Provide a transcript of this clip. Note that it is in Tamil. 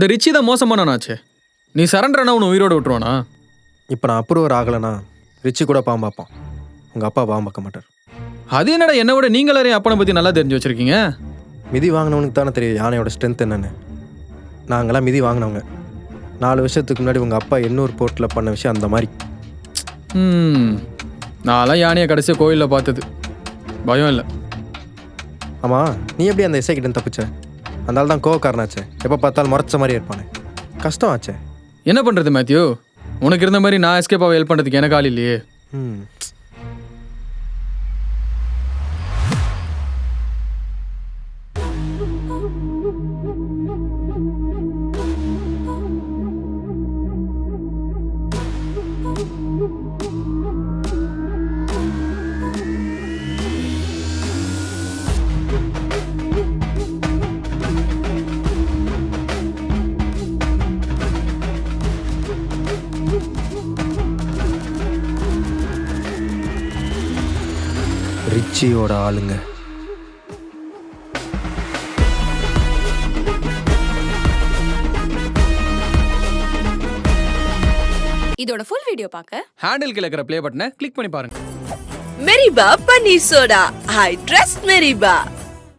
இந்த ரிச்சி தான் மோசமானாச்சே. நீ சரண்டர் ஆனா உன்னை உயிரோடு விட்டுருவானா? இப்போ நான் அப்ரூவர் ஆகலைன்னா ரிச்சி கூட பாம்பு பார்ப்பான். உங்கள் அப்பா பாம்பு பார்க்க மாட்டார். அது என்னடா என்னை விட நீங்களே அப்பனை பற்றி நல்லா தெரிஞ்சு வச்சுருக்கீங்க. மிதி வாங்கினவனுக்கு தானே தெரியும் யானையோட ஸ்ட்ரென்த் என்னென்னு. நாங்களாம் மிதி வாங்கினவங்க. 4 வருஷத்துக்கு முன்னாடி உங்கள் அப்பா எண்ணூர் போர்ட்டில் பண்ண விஷயம் அந்த மாதிரி. நான்லாம் யானையை கடைசியாக கோயிலில் பார்த்தது. பயம் இல்லை. ஆமாம், நீ எப்படி அந்த இசை கிட்ட தப்பிச்ச? அந்த ஆள் தான் கோவக்காரனாச்சே. எப்போ பார்த்தாலும் முறைச்ச மாதிரி இருப்பானே. கஷ்டம் ஆச்சே. என்ன பண்ணுறது மேத்யூ? உனக்கு இருந்த மாதிரி நான் எஸ்கேப் ஆக ஹெல்ப் பண்ணுறதுக்கு எனக்கு ஆள் இல்லையே. ரிச்சியோட ஆளுங்க. இதோட ஃபுல் வீடியோ பார்க்க ஹேண்டில் கீழ இருக்கிற ப்ளே பட்டனை கிளிக் பண்ணி பாருங்க. மெரிபா பன்னீர் சோடா. I trust மெரிபா.